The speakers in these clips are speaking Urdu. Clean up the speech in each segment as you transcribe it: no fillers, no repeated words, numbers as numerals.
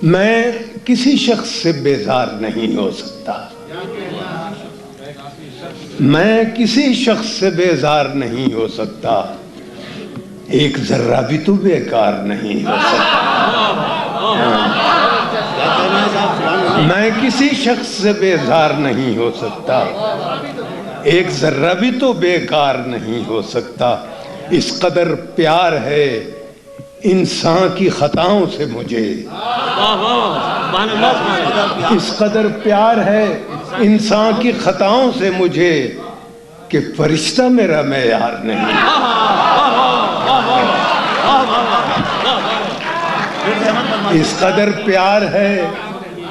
میں کسی شخص سے بیزار نہیں ہو سکتا، میں کسی شخص سے بیزار نہیں ہو سکتا، ایک ذرہ بھی تو بیکار نہیں ہو سکتا۔ میں کسی شخص سے بیزار نہیں ہو سکتا، ایک ذرہ بھی تو بیکار نہیں ہو سکتا۔ اس قدر پیار ہے انسان کی خطاؤں سے مجھے، اس قدر پیار ہے انسان کی خطاؤں سے مجھے کہ فرشتہ میرا معیار نہیں۔ اس قدر پیار ہے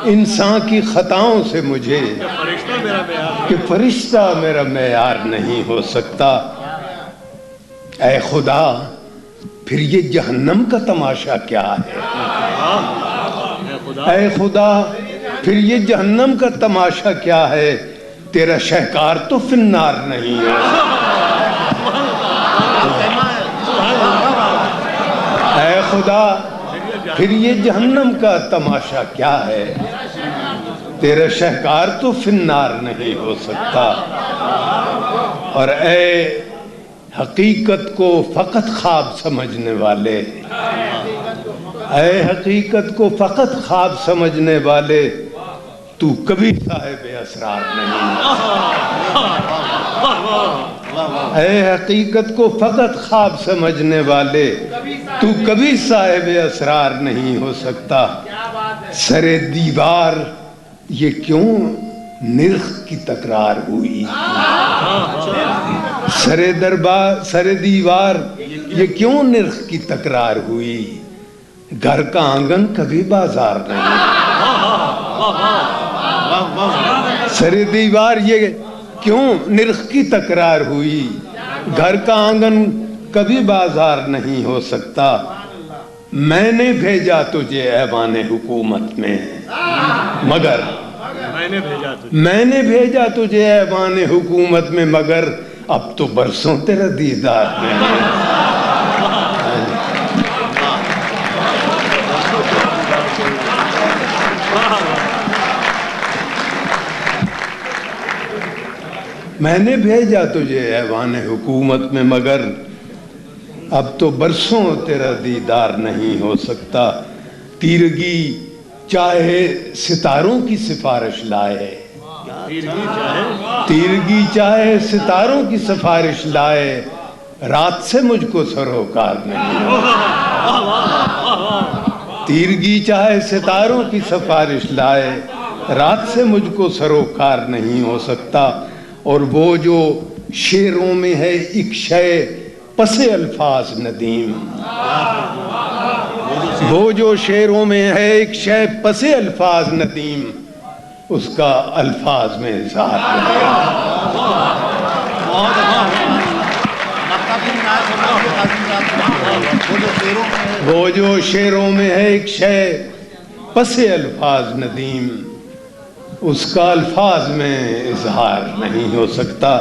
انسان کی خطاؤں سے مجھے کہ فرشتہ میرا معیار نہیں ہو سکتا۔ اے خدا پھر یہ جہنم کا تماشا کیا ہے؟ اے خدا پھر یہ جہنم کا تماشا کیا ہے؟ تیرا شہکار تو فی النار نہیں ہے۔ اے خدا پھر یہ جہنم کا تماشا کیا ہے؟ تیرا شہکار تو فی النار نہیں ہو سکتا۔ اور اے حقیقت کو فقط خواب سمجھنے والے، اے حقیقت کو فقط خواب سمجھنے والے، تو کبھی صاحب اسرار نہیں۔ اے حقیقت کو فقط خواب سمجھنے والے، تو کبھی صاحب اسرار نہیں ہو سکتا۔ سر دیوار یہ کیوں نرخ کی تکرار ہوئی؟ سر دیوار یہ کیوں نرخ کی تکرار ہوئی؟ گھر کا آنگن کبھی بازار نہیں۔ سر دیوار یہ کیوں نرخ کی تکرار ہوئی؟ گھر کا آنگن کبھی بازار نہیں ہو سکتا۔ میں نے بھیجا تجھے ایوان حکومت میں مگر، میں نے بھیجا تجھے ایوان حکومت میں مگر اب تو برسوں تیرا دیدار نہیں۔ میں نے بھیجا تجھے ایوان حکومت میں مگر اب تو برسوں تیرا دیدار نہیں ہو سکتا۔ تیرگی چاہے ستاروں کی سفارش لائے، تیرگی چاہے ستاروں کی سفارش لائے، رات سے مجھ کو سروکار نہیں۔ تیرگی چاہے ستاروں کی سفارش لائے، رات سے مجھ کو سروکار نہیں ہو سکتا۔ اور وہ جو شعروں میں ہے ایک شے پس الفاظ ندیم، وہ جو شعروں میں ہے ایک شے پس الفاظ ندیم، اس کا الفاظ میں اظہار نہیں۔ وہ جو شعروں میں ہے ایک شے پس الفاظ ندیم، اس کا الفاظ میں اظہار نہیں ہو سکتا۔